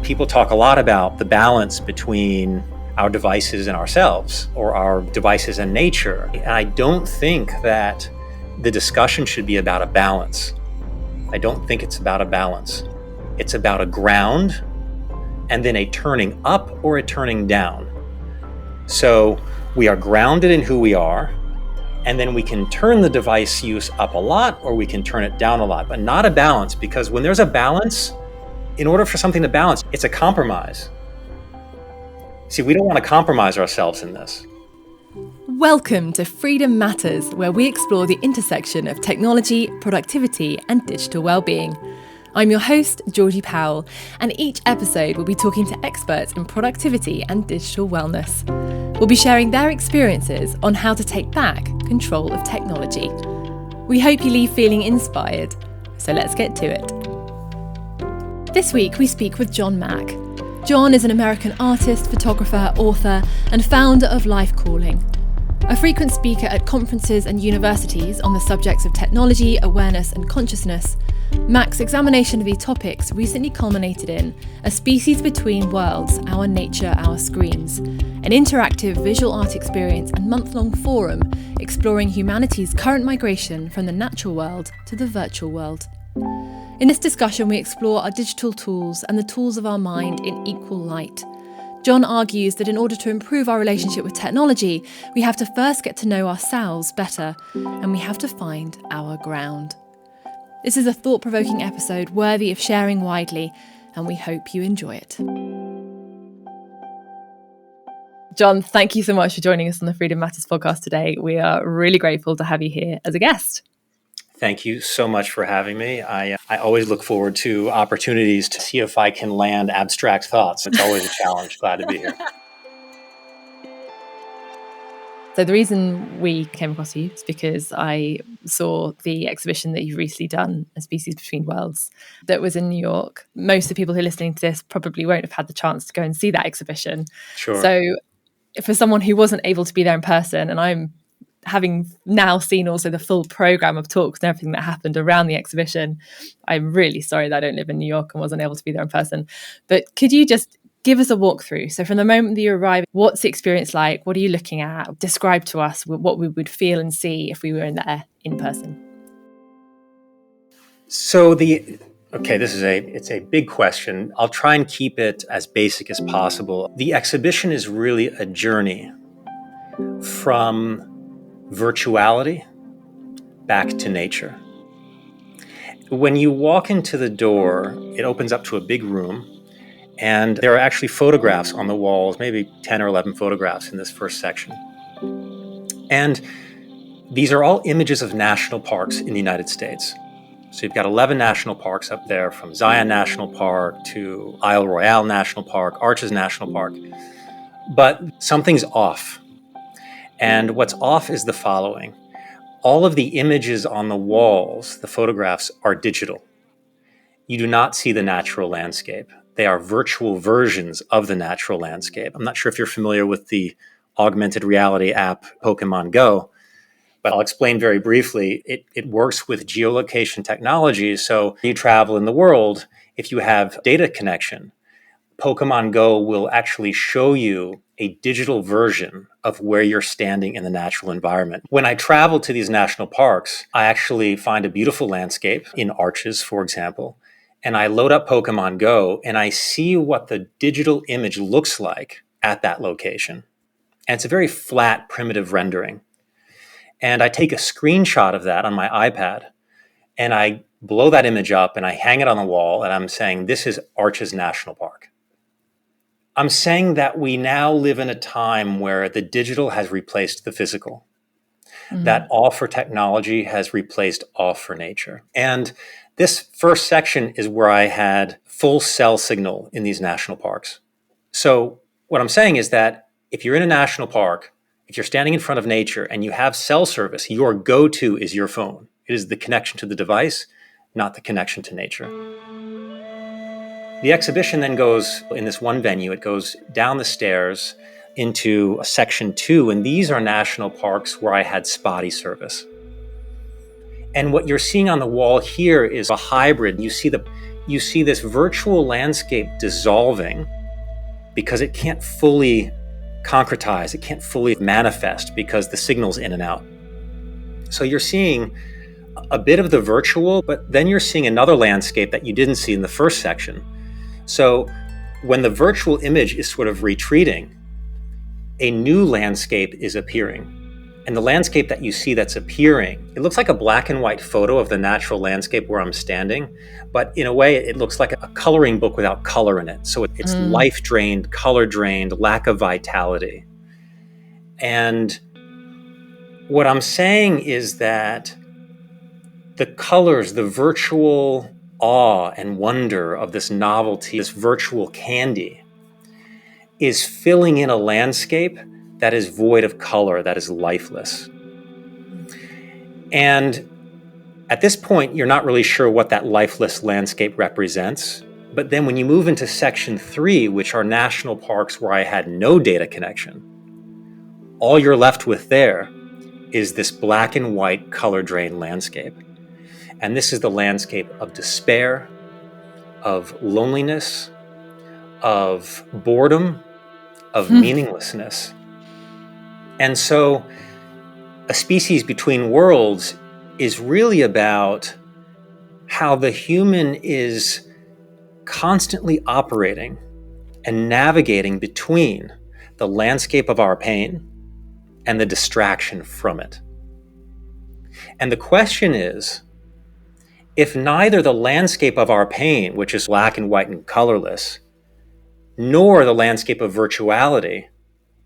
People talk a lot about the balance between our devices and ourselves, or our devices and nature. And I don't think that the discussion should be about a balance. I don't think it's about a balance. It's about a ground and then a turning up or a turning down. So we are grounded in who we are, and then we can turn the device use up a lot or we can turn it down a lot, but not a balance, because when there's a balance, in order for something to balance, it's a compromise. See, we don't want to compromise ourselves in this. Welcome to Freedom Matters, where we explore the intersection of technology, productivity, and digital well-being. I'm your host, Georgie Powell, and each episode we'll be talking to experts in productivity and digital wellness. We'll be sharing their experiences on how to take back control of technology. We hope you leave feeling inspired, so let's get to it. This week we speak with John Mack. John is an American artist, photographer, author, and founder of Life Calling. A frequent speaker at conferences and universities on the subjects of technology, awareness, and consciousness, Mack's examination of these topics recently culminated in A Species Between Worlds, Our Nature, Our Screens, an interactive visual art experience and month-long forum exploring humanity's current migration from the natural world to the virtual world. In this discussion, we explore our digital tools and the tools of our mind in equal light. John argues that in order to improve our relationship with technology, we have to first get to know ourselves better, and we have to find our ground. This is a thought-provoking episode worthy of sharing widely, and we hope you enjoy it. John, thank you so much for joining us on the Freedom Matters podcast today. We are really grateful to have you here as a guest. Thank you so much for having me. I always look forward to opportunities to see if I can land abstract thoughts. It's always a challenge. Glad to be here. So the reason we came across you is because I saw the exhibition that you've recently done, A Species Between Worlds, that was in New York. Most of the people who are listening to this probably won't have had the chance to go and see that exhibition. Sure. So for someone who wasn't able to be there in person, and I'm having now seen also the full program of talks and everything that happened around the exhibition, I'm really sorry that I don't live in New York and wasn't able to be there in person. But could you just give us a walkthrough? So from the moment that you arrive, what's the experience like? What are you looking at? Describe to us what we would feel and see if we were in there in person. So it's a big question. I'll try and keep it as basic as possible. The exhibition is really a journey from virtuality back to nature. When you walk into the door, it opens up to a big room, and there are actually photographs on the walls, maybe 10 or 11 photographs in this first section. And these are all images of national parks in the United States. So you've got 11 national parks up there, from Zion National Park to Isle Royale National Park, Arches National Park. But something's off. And what's off is the following. All of the images on the walls, the photographs, are digital. You do not see the natural landscape. They are virtual versions of the natural landscape. I'm not sure if you're familiar with the augmented reality app Pokemon Go, but I'll explain very briefly. It works with geolocation technology. So you travel in the world, if you have data connection, Pokemon Go will actually show you a digital version of where you're standing in the natural environment. When I travel to these national parks, I actually find a beautiful landscape in Arches, for example, and I load up Pokemon Go and I see what the digital image looks like at that location. And it's a very flat, primitive rendering. And I take a screenshot of that on my iPad and I blow that image up and I hang it on the wall and I'm saying, this is Arches National Park. I'm saying that we now live in a time where the digital has replaced the physical, that awe for technology has replaced awe for nature. And this first section is where I had full cell signal in these national parks. So what I'm saying is that if you're in a national park, if you're standing in front of nature and you have cell service, your go-to is your phone. It is the connection to the device, not the connection to nature. The exhibition then goes, in this one venue, it goes down the stairs into section 2, and these are national parks where I had spotty service. And what you're seeing on the wall here is a hybrid. You see you see this virtual landscape dissolving because it can't fully concretize, it can't fully manifest because the signal's in and out. So you're seeing a bit of the virtual, but then you're seeing another landscape that you didn't see in the first section. So when the virtual image is sort of retreating, a new landscape is appearing. And the landscape that you see that's appearing, it looks like a black and white photo of the natural landscape where I'm standing, but in a way it looks like a coloring book without color in it. So it's life drained, color drained, lack of vitality. And what I'm saying is that the colors, the virtual awe and wonder of this novelty, this virtual candy, is filling in a landscape that is void of color, that is lifeless. And at this point, you're not really sure what that lifeless landscape represents. But then when you move into section 3, which are national parks where I had no data connection, all you're left with there is this black and white color drained landscape. And this is the landscape of despair, of loneliness, of boredom, of meaninglessness. And so A Species Between Worlds is really about how the human is constantly operating and navigating between the landscape of our pain and the distraction from it. And the question is, if neither the landscape of our pain, which is black and white and colorless, nor the landscape of virtuality,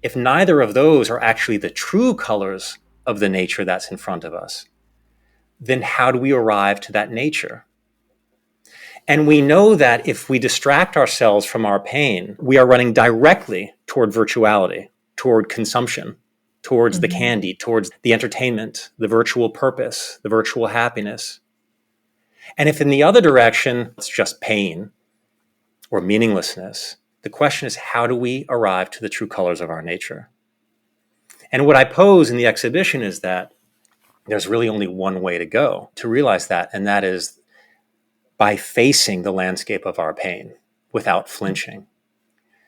if neither of those are actually the true colors of the nature that's in front of us, then how do we arrive to that nature? And we know that if we distract ourselves from our pain, we are running directly toward virtuality, toward consumption, towards the candy, towards the entertainment, the virtual purpose, the virtual happiness. And if in the other direction, it's just pain or meaninglessness, the question is, how do we arrive to the true colors of our nature? And what I pose in the exhibition is that there's really only one way to go to realize that, and that is by facing the landscape of our pain without flinching.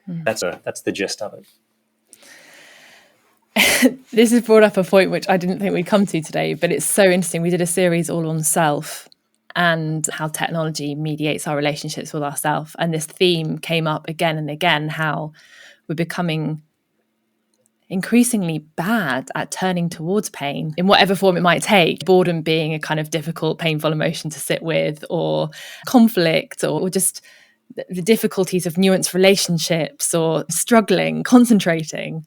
That's the gist of it. This has brought up a point which I didn't think we'd come to today, but it's so interesting. We did a series all on self and how technology mediates our relationships with ourselves. And this theme came up again and again, how we're becoming increasingly bad at turning towards pain in whatever form it might take. Boredom being a kind of difficult, painful emotion to sit with, or conflict, or just the difficulties of nuanced relationships, or struggling, concentrating.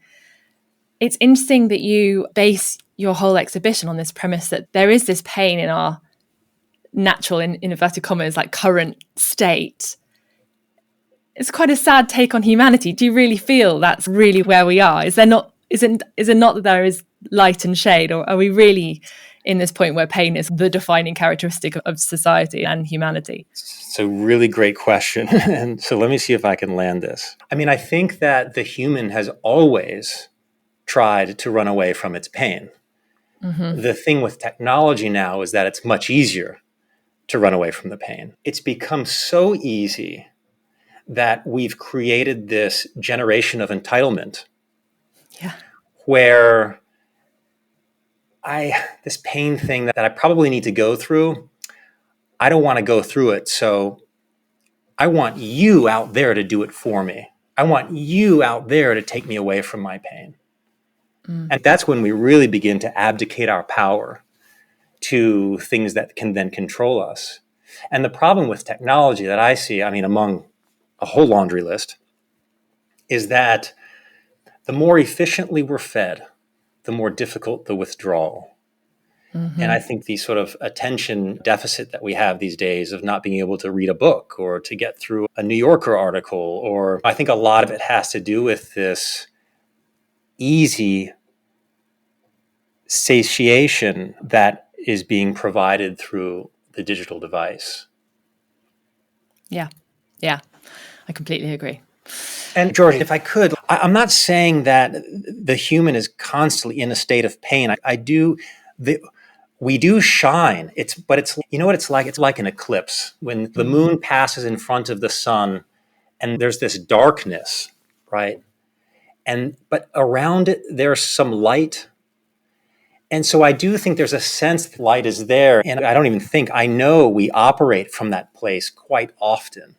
It's interesting that you base your whole exhibition on this premise that there is this pain in our natural, in inverted commas, like current state. It's quite a sad take on humanity. Do you really feel that's really where we are? Is it not that there is light and shade, or are we really in this point where pain is the defining characteristic of society and humanity? It's a really great question. And so let me see if I can land this. I mean, I think that the human has always tried to run away from its pain. The thing with technology now is that it's much easier to run away from the pain. It's become so easy that we've created this generation of entitlement. Yeah. Where this pain thing that I probably need to go through, I don't want to go through it. So I want you out there to do it for me. I want you out there to take me away from my pain. And that's when we really begin to abdicate our power to things that can then control us. And the problem with technology that I see, I mean, among a whole laundry list, is that the more efficiently we're fed, the more difficult the withdrawal. And I think the sort of attention deficit that we have these days of not being able to read a book or to get through a New Yorker article, or I think a lot of it has to do with this easy satiation that is being provided through the digital device. Yeah, I completely agree. And George, if I could, I'm not saying that the human is constantly in a state of pain. we do shine. But it's, you know what it's like? It's like an eclipse when the moon passes in front of the sun and there's this darkness, right? But around it, there's some light. And so I do think there's a sense that light is there. And I don't even think, I know we operate from that place quite often.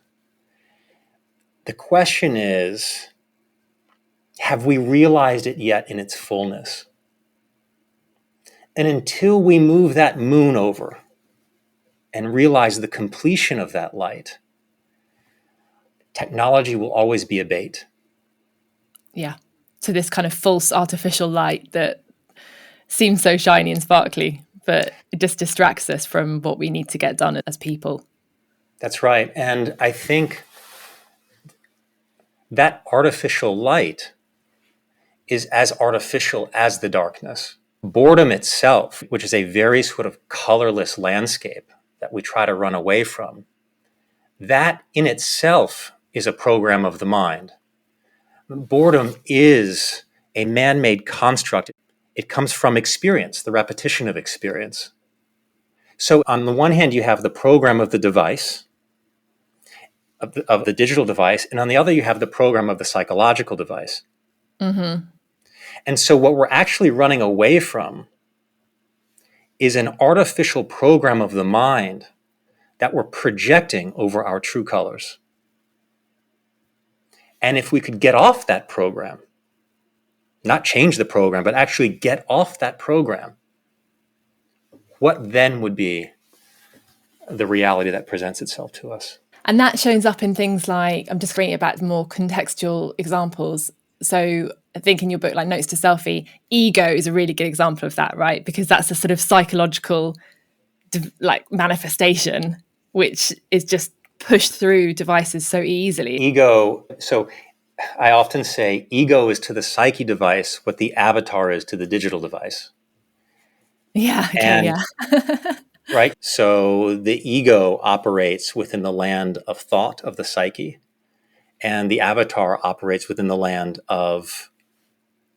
The question is, have we realized it yet in its fullness? And until we move that moon over and realize the completion of that light, technology will always be a bait. Yeah. So this kind of false artificial light that seems so shiny and sparkly, but it just distracts us from what we need to get done as people. That's right. And I think that artificial light is as artificial as the darkness. Boredom itself, which is a very sort of colorless landscape that we try to run away from, that in itself is a program of the mind. Boredom is a man-made construct. It comes from experience, the repetition of experience. So on the one hand, you have the program of the device, of the digital device, and on the other, you have the program of the psychological device. Mm-hmm. And so what we're actually running away from is an artificial program of the mind that we're projecting over our true colors. And if we could get off that program, not change the program, but actually get off that program, what then would be the reality that presents itself to us? And that shows up in things like, I'm just bringing it back to more contextual examples. So I think in your book, like Notes to Selfie, ego is a really good example of that, right? Because that's a sort of psychological like manifestation, which is just pushed through devices so easily. Ego. So I often say ego is to the psyche device what the avatar is to the digital device. Yeah. Okay, and, yeah. Right. So the ego operates within the land of thought of the psyche, and the avatar operates within the land of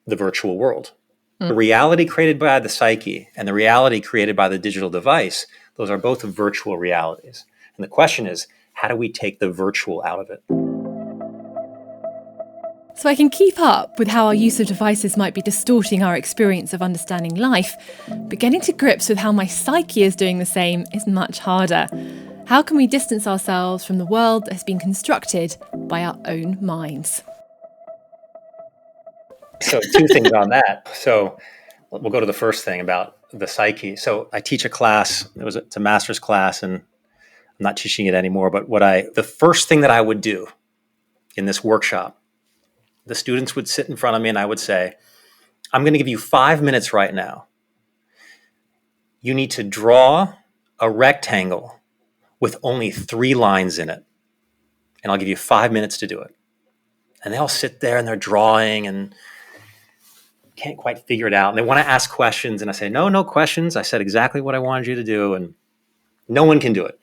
the virtual world. The reality created by the psyche and the reality created by the digital device, those are both virtual realities. And the question is, how do we take the virtual out of it? So I can keep up with how our use of devices might be distorting our experience of understanding life, but getting to grips with how my psyche is doing the same is much harder. How can we distance ourselves from the world that has been constructed by our own minds? So 2 things on that. So we'll go to the first thing about the psyche. So I teach a class, it's a master's class, and I'm not teaching it anymore, but the first thing that I would do in this workshop, the students would sit in front of me and I would say, I'm going to give you 5 minutes right now. You need to draw a rectangle with only 3 lines in it. And I'll give you 5 minutes to do it. And they all sit there and they're drawing and can't quite figure it out. And they want to ask questions. And I say, no questions. I said exactly what I wanted you to do. And no one can do it.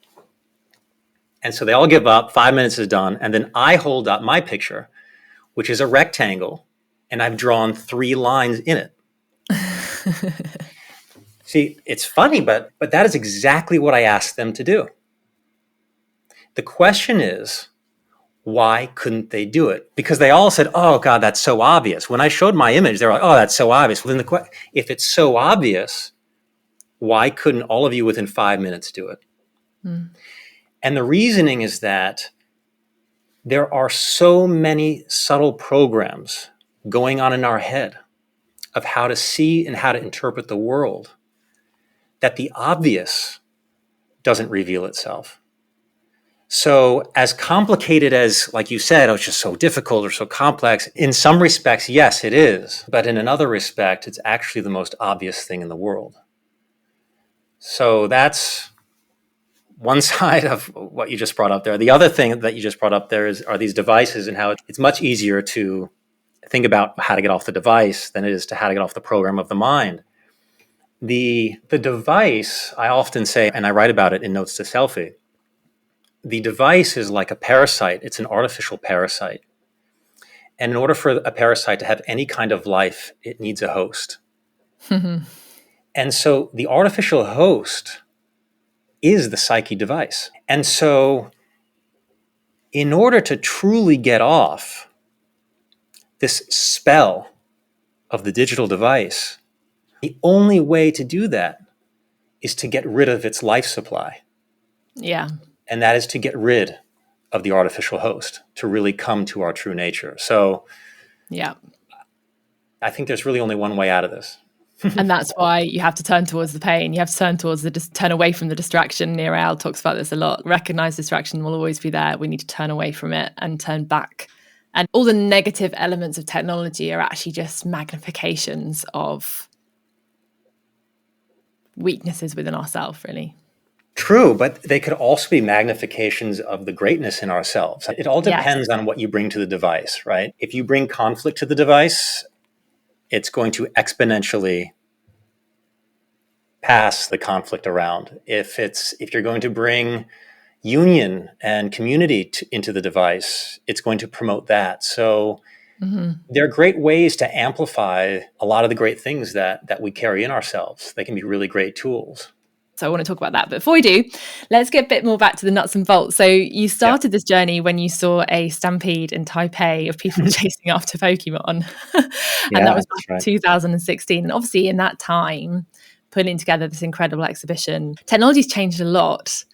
And so they all give up. 5 minutes is done. And then I hold up my picture, which is a rectangle, and I've drawn 3 lines in it. See, it's funny, but that is exactly what I asked them to do. The question is, why couldn't they do it? Because they all said, oh, God, that's so obvious. When I showed my image, they were like, oh, that's so obvious. Well, then if it's so obvious, why couldn't all of you within 5 minutes do it? And the reasoning is that there are so many subtle programs going on in our head of how to see and how to interpret the world that the obvious doesn't reveal itself. So as complicated as, like you said, it's just so difficult or so complex, in some respects, yes, it is. But in another respect, it's actually the most obvious thing in the world. So that's one side of what you just brought up there. The other thing that you just brought up there are these devices and how it's much easier to think about how to get off the device than it is to how to get off the program of the mind. The device, I often say, and I write about it in Notes to Selfie, the device is like a parasite. It's an artificial parasite. And in order for a parasite to have any kind of life, it needs a host. And so the artificial host is the psyche device. And so in order to truly get off this spell of the digital device, the only way to do that is to get rid of its life supply. Yeah. And that is to get rid of the artificial host to really come to our true nature. So yeah, I think there's really only one way out of this. And that's why you have to turn towards the pain. You have to turn towards turn away from the distraction. Nirayal talks about this a lot. Recognize distraction will always be there. We need to turn away from it and turn back. And all the negative elements of technology are actually just magnifications of weaknesses within ourselves, really. True, but they could also be magnifications of the greatness in ourselves. It all depends on what you bring to the device, right? If you bring conflict to the device, it's going to exponentially pass the conflict around. If you're going to bring union and community into the device, it's going to promote that. So there are great ways to amplify a lot of the great things that we carry in ourselves. They can be really great tools. So I want to talk about that. But before we do, let's get a bit more back to the nuts and bolts. So you started this journey when you saw a stampede in Taipei of people chasing after Pokemon. And that was back in 2016. And obviously in that time, putting together this incredible exhibition, technology's changed a lot.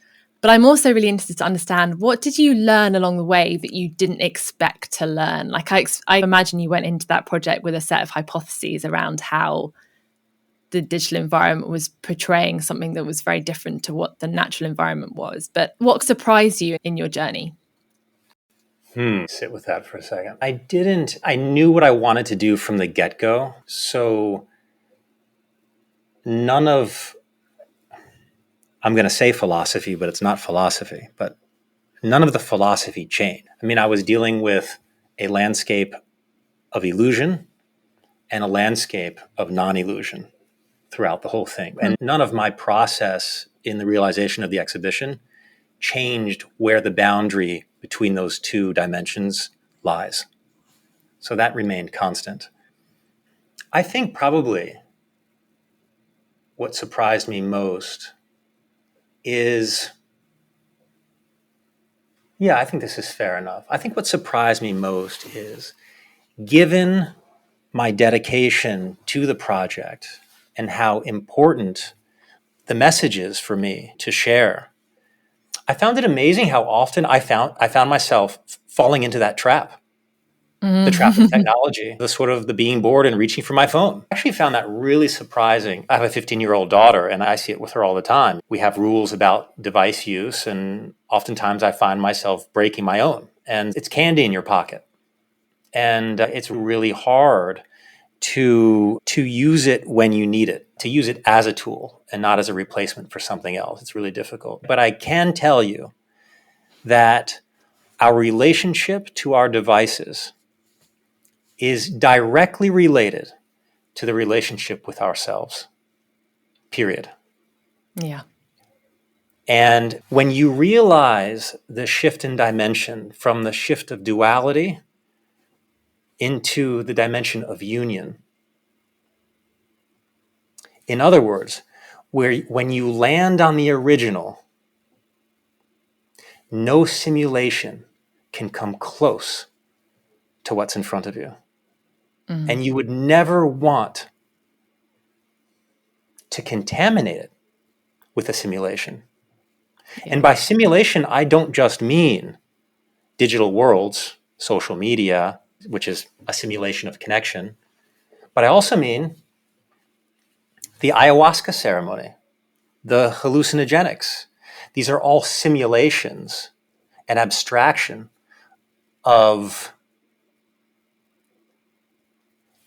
But I'm also really interested to understand, what did you learn along the way that you didn't expect to learn? Like I imagine you went into that project with a set of hypotheses around how the digital environment was portraying something that was very different to what the natural environment was. But what surprised you in your journey? Sit with that for a second. I knew what I wanted to do from the get-go. So none of, I'm going to say philosophy, but it's not philosophy, but none of the philosophy changed. I mean, I was dealing with a landscape of illusion and a landscape of non-illusion throughout the whole thing. And none of my process in the realization of the exhibition changed where the boundary between those two dimensions lies. So that remained constant. I think probably what surprised me most is, I think this is fair enough. I think what surprised me most is, given my dedication to the project and how important the message is for me to share, I found it amazing how often I found myself falling into that trap. The trap of technology, the being bored and reaching for my phone. I actually found that really surprising. I have a 15-year-old daughter, and I see it with her all the time. We have rules about device use, and oftentimes I find myself breaking my own. And it's candy in your pocket. And it's really hard to use it when you need it, to use it as a tool and not as a replacement for something else. It's really difficult. But I can tell you that our relationship to our devices is directly related to the relationship with ourselves, period. Yeah. And when you realize the shift in dimension from the shift of duality into the dimension of union, in other words, when you land on the original, no simulation can come close to what's in front of you. And you would never want to contaminate it with a simulation. Yeah. And by simulation, I don't just mean digital worlds, social media, which is a simulation of connection, but I also mean the ayahuasca ceremony, the hallucinogenics. These are all simulations and abstraction of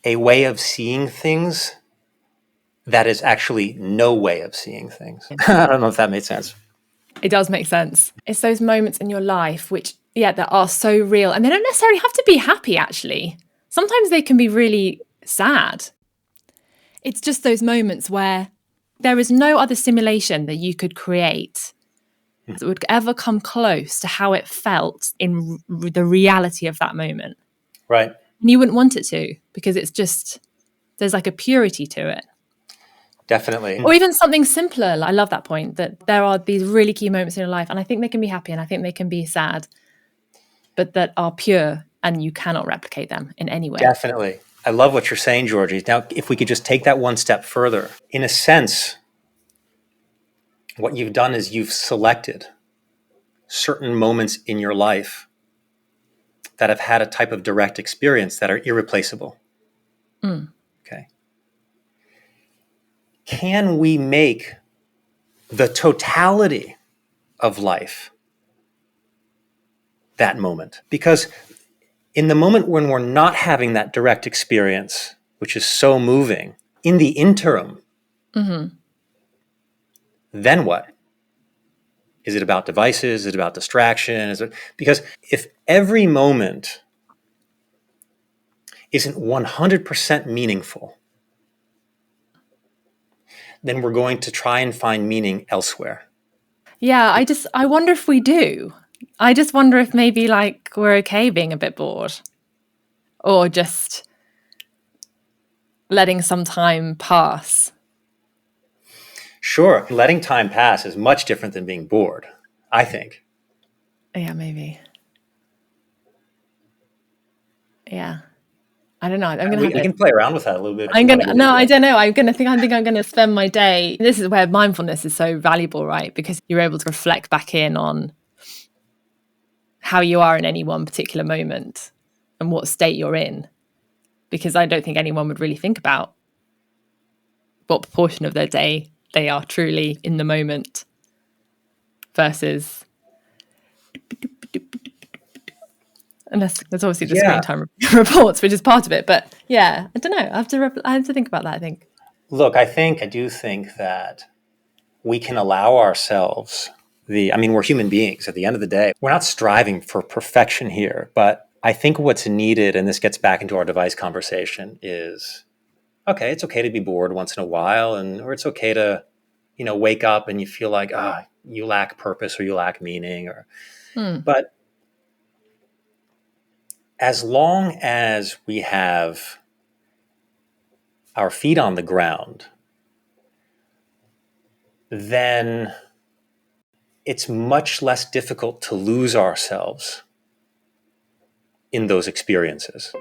a way of seeing things that is actually no way of seeing things. I don't know if that made sense. It does make sense. It's those moments in your life which, that are so real. And they don't necessarily have to be happy, actually. Sometimes they can be really sad. It's just those moments where there is no other simulation that you could create that would ever come close to how it felt in the reality of that moment. Right. And you wouldn't want it to, because it's just, there's like a purity to it. Definitely. Or even something simpler. I love that point, that there are these really key moments in your life, and I think they can be happy and I think they can be sad, but that are pure and you cannot replicate them in any way. Definitely. I love what you're saying, Georgie. Now, if we could just take that one step further, in a sense, what you've done is you've selected certain moments in your life that have had a type of direct experience that are irreplaceable. Okay. Can we make the totality of life that moment? Because in the moment when we're not having that direct experience, which is so moving, in the interim, then what? Is it about devices? Is it about distraction? Because if every moment isn't 100% meaningful, then we're going to try and find meaning elsewhere. Yeah, I wonder if we do. I just wonder if maybe like we're okay being a bit bored, or just letting some time pass. Sure, letting time pass is much different than being bored, I think. Yeah, maybe. Yeah. I don't know. I'm gonna We have can play around with that a little bit. I don't know. I think I'm gonna spend my day. This is where mindfulness is so valuable, right? Because you're able to reflect back in on how you are in any one particular moment and what state you're in. Because I don't think anyone would really think about what proportion of their day they are truly in the moment versus, unless there's obviously the screen time reports, which is part of it. But yeah, I don't know. I have to think about that, I think. Look, I do think that we can allow ourselves we're human beings at the end of the day. We're not striving for perfection here, but I think what's needed, and this gets back into our device conversation, is okay, it's okay to be bored once in a while, or it's okay to, wake up and you feel like, you lack purpose or you lack meaning, but as long as we have our feet on the ground, then it's much less difficult to lose ourselves in those experiences.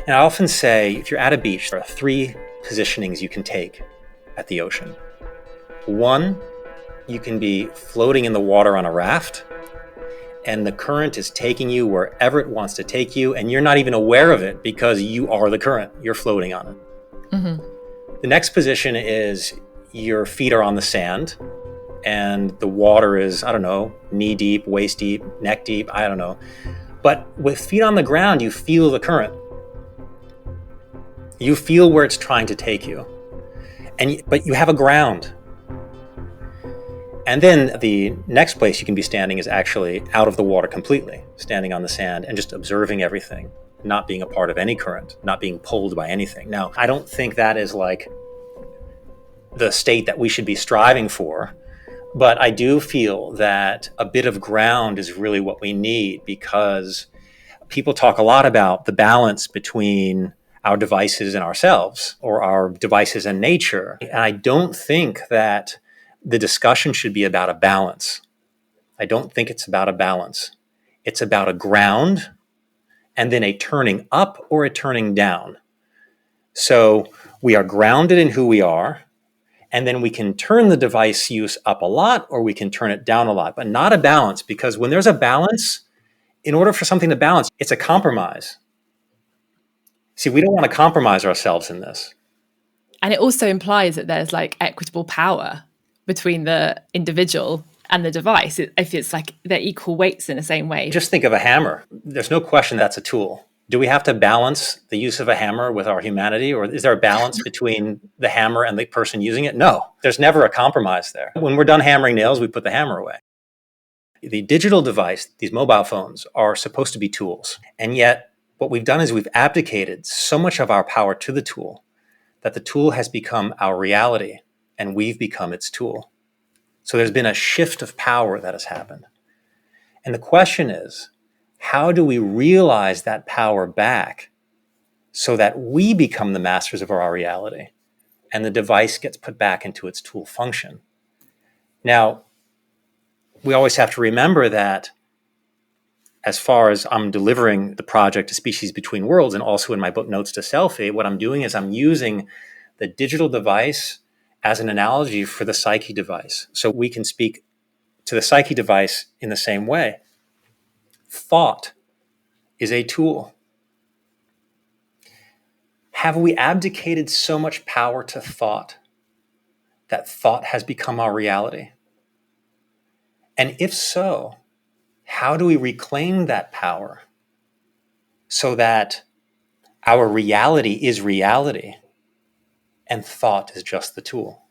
And I often say, if you're at a beach, there are 3 positionings you can take at the ocean. 1, you can be floating in the water on a raft, and the current is taking you wherever it wants to take you, and you're not even aware of it because you are the current. You're floating on it. The next position is your feet are on the sand, and the water is, knee deep, waist deep, neck deep, I don't know. But with feet on the ground, you feel the current. You feel where it's trying to take you. But you have a ground. And then the next place you can be standing is actually out of the water completely, standing on the sand and just observing everything, not being a part of any current, not being pulled by anything. Now, I don't think that is like the state that we should be striving for, but I do feel that a bit of ground is really what we need, because people talk a lot about the balance between our devices and ourselves, or our devices and nature. And I don't think that the discussion should be about a balance. I don't think it's about a balance. It's about a ground and then a turning up or a turning down. So we are grounded in who we are, and then we can turn the device use up a lot or we can turn it down a lot, but not a balance, because when there's a balance, in order for something to balance, it's a compromise. See, we don't want to compromise ourselves in this. And it also implies that there's like equitable power between the individual and the device. If it's like they're equal weights in the same way. Just think of a hammer. There's no question that's a tool. Do we have to balance the use of a hammer with our humanity? Or is there a balance between the hammer and the person using it? No, there's never a compromise there. When we're done hammering nails, we put the hammer away. The digital device, these mobile phones, are supposed to be tools. And yet what we've done is we've abdicated so much of our power to the tool that the tool has become our reality and we've become its tool. So there's been a shift of power that has happened. And the question is, how do we realize that power back so that we become the masters of our reality and the device gets put back into its tool function? Now, we always have to remember that as far as I'm delivering the project A Species Between Worlds, and also in my book Notes to Selfie, what I'm doing is I'm using the digital device as an analogy for the psyche device. So we can speak to the psyche device in the same way. Thought is a tool. Have we abdicated so much power to thought that thought has become our reality? And if so, how do we reclaim that power so that our reality is reality and thought is just the tool?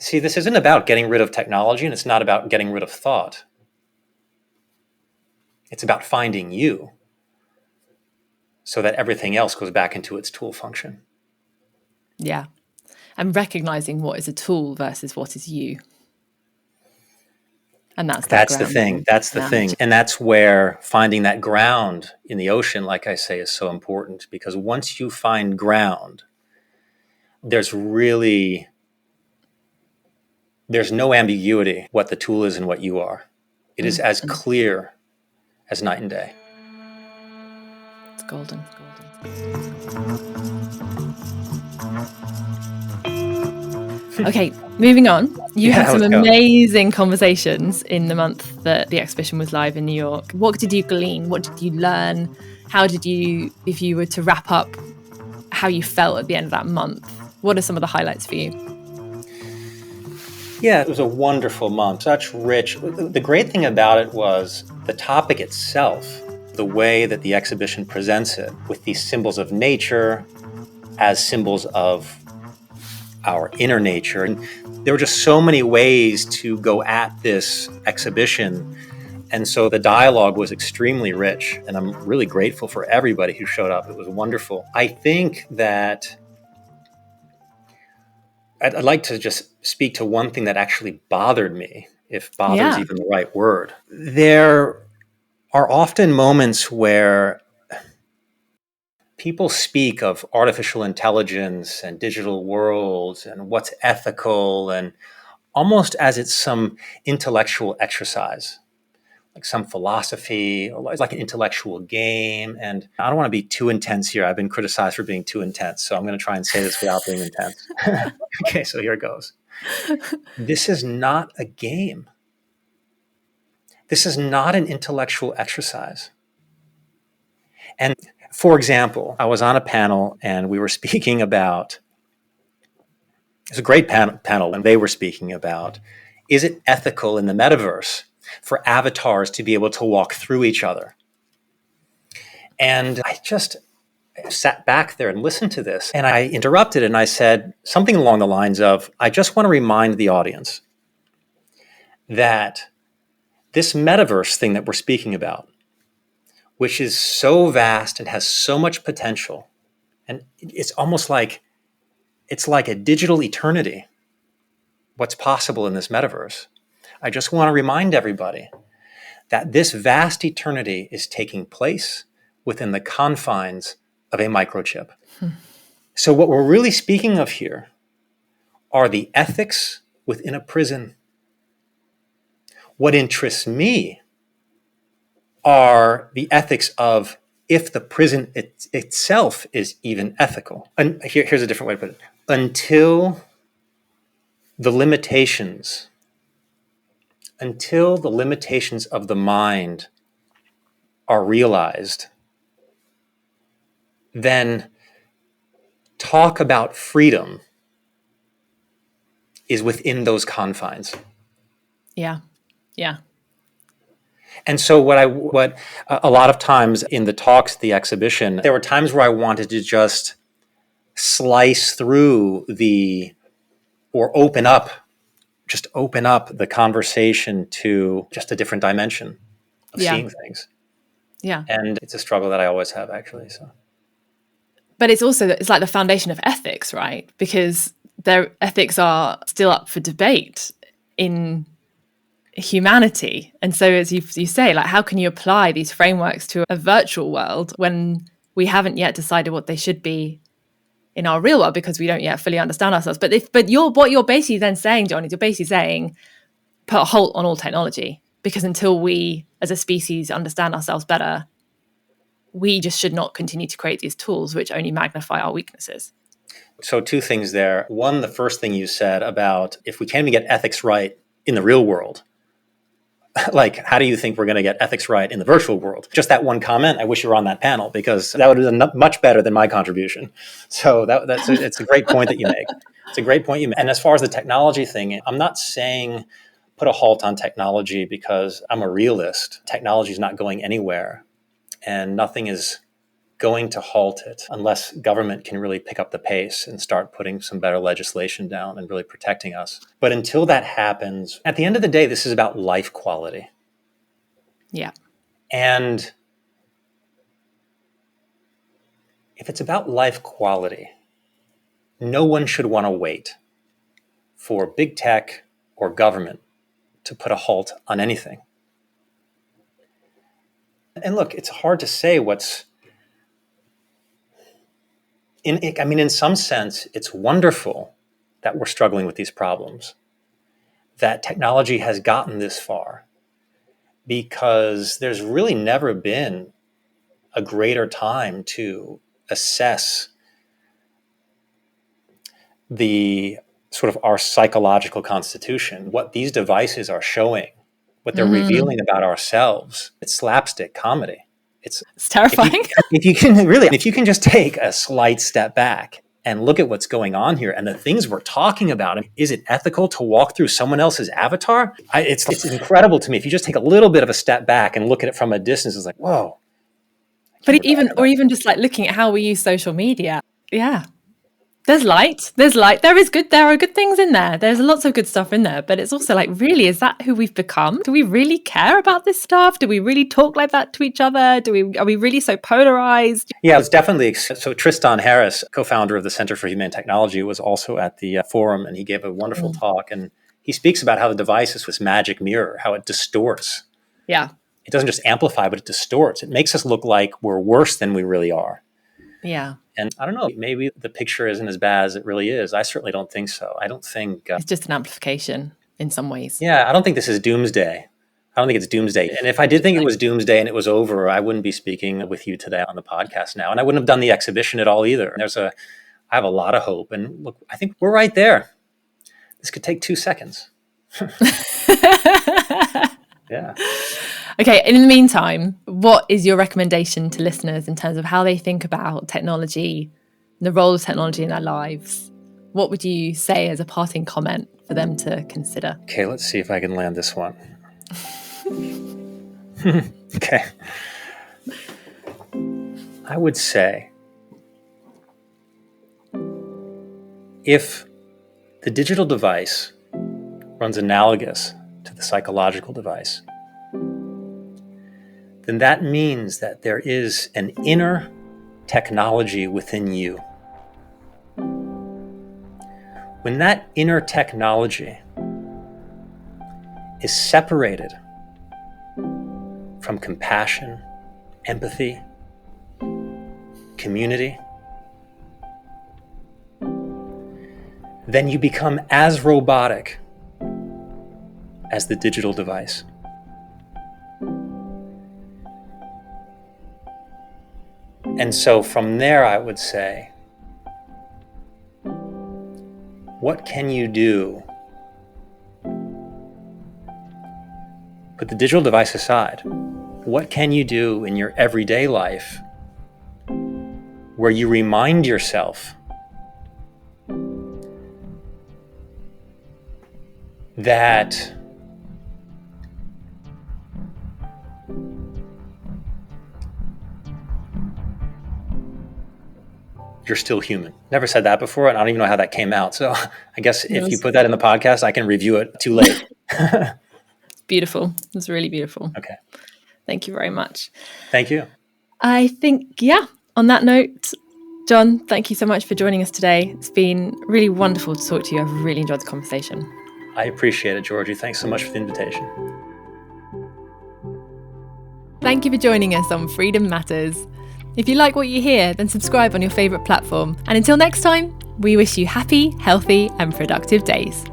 See, this isn't about getting rid of technology, and it's not about getting rid of thought. It's about finding you so that everything else goes back into its tool function. Yeah. And recognizing what is a tool versus what is you. And that's the thing. That's the thing. And that's where finding that ground in the ocean, like I say, is so important, because once you find ground, there's no ambiguity what the tool is and what you are. It is as clear as night and day. It's golden. Okay, moving on. You had some amazing conversations in the month that the exhibition was live in New York. What did you glean? What did you learn? How did you, if you were to wrap up how you felt at the end of that month, what are some of the highlights for you? Yeah, it was a wonderful month, such rich. The great thing about it was the topic itself, the way that the exhibition presents it with these symbols of nature as symbols of our inner nature. And there were just so many ways to go at this exhibition. And so the dialogue was extremely rich, and I'm really grateful for everybody who showed up. It was wonderful. I think that I'd like to just speak to one thing that actually bothered me, if bother is even the right word. There are often moments where people speak of artificial intelligence and digital worlds and what's ethical, and almost as it's some intellectual exercise, like some philosophy, or it's like an intellectual game. And I don't want to be too intense here. I've been criticized for being too intense, so I'm going to try and say this without being intense. Okay, so here it goes. This is not a game. This is not an intellectual exercise. And for example, I was on a panel and we were speaking about, it's a great panel, and they were speaking about, is it ethical in the metaverse for avatars to be able to walk through each other? And I just sat back there and listened to this, and I interrupted and I said something along the lines of, I just want to remind the audience that this metaverse thing that we're speaking about, which is so vast and has so much potential, and it's almost like, it's like a digital eternity, what's possible in this metaverse. I just want to remind everybody that this vast eternity is taking place within the confines of a microchip. So what we're really speaking of here are the ethics within a prison. What interests me are the ethics of if the prison itself is even ethical. And here's a different way to put it. Until the limitations of the mind are realized, then talk about freedom is within those confines. Yeah. And so what a lot of times in the talks at the exhibition, there were times where I wanted to just slice through or open up the conversation to just a different dimension of seeing things. Yeah. And it's a struggle that I always have, actually. So, but it's like the foundation of ethics, right? Because their ethics are still up for debate in humanity. And so as you say, like, how can you apply these frameworks to a virtual world when we haven't yet decided what they should be in our real world, because we don't yet fully understand ourselves? But what you're basically then saying, John, is you're basically saying put a halt on all technology, because until we as a species understand ourselves better, we just should not continue to create these tools which only magnify our weaknesses. So two things there. One, the first thing you said about if we can't even get ethics right in the real world, like, how do you think we're going to get ethics right in the virtual world? Just that one comment, I wish you were on that panel, because that would have been much better than my contribution. So it's a great point that you make. It's a great point you make. And as far as the technology thing, I'm not saying put a halt on technology, because I'm a realist. Technology is not going anywhere, and nothing is going to halt it unless government can really pick up the pace and start putting some better legislation down and really protecting us. But until that happens, at the end of the day, this is about life quality. Yeah. And if it's about life quality, no one should want to wait for big tech or government to put a halt on anything. And look, it's hard to say what's in some sense, it's wonderful that we're struggling with these problems, that technology has gotten this far, because there's really never been a greater time to assess the sort of our psychological constitution, what these devices are showing, what they're revealing about ourselves. It's slapstick comedy. It's terrifying. If you can just take a slight step back and look at what's going on here and the things we're talking about. Is it ethical to walk through someone else's avatar? It's incredible to me. If you just take a little bit of a step back and look at it from a distance, it's like, whoa. But even just like looking at how we use social media. Yeah. There's light. There are good things in there. There's lots of good stuff in there, but it's also like, really, is that who we've become? Do we really care about this stuff? Do we really talk like that to each other? Are we really so polarized? Yeah, it's definitely. So Tristan Harris, co-founder of the Center for Humane Technology, was also at the forum, and he gave a wonderful talk. And he speaks about how the device is this magic mirror, how it distorts. Yeah. It doesn't just amplify, but it distorts. It makes us look like we're worse than we really are. Yeah. And I don't know, maybe the picture isn't as bad as it really is. I certainly don't think so. I don't think... it's just an amplification in some ways. Yeah, I don't think this is doomsday. I don't think it's doomsday. And if I did think it was doomsday and it was over, I wouldn't be speaking with you today on the podcast now. And I wouldn't have done the exhibition at all either. I have a lot of hope. And look, I think we're right there. This could take 2 seconds. Yeah. Okay, in the meantime, what is your recommendation to listeners in terms of how they think about technology, the role of technology in their lives? What would you say as a parting comment for them to consider? Okay, let's see if I can land this one. Okay. I would say, if the digital device runs analogous to the psychological device, then that means that there is an inner technology within you. When that inner technology is separated from compassion, empathy, community, then you become as robotic as the digital device. And so from there, I would say, what can you do? Put the digital device aside. What can you do in your everyday life where you remind yourself that you're still human? Never said that before, and I don't even know how that came out. So I guess if you put that in the podcast, I can review it too late. Beautiful. It's really beautiful. Okay. Thank you very much. Thank you. I think, on that note, John, thank you so much for joining us today. It's been really wonderful to talk to you. I've really enjoyed the conversation. I appreciate it, Georgie. Thanks so much for the invitation. Thank you for joining us on Freedom Matters. If you like what you hear, then subscribe on your favourite platform. And until next time, we wish you happy, healthy, and productive days.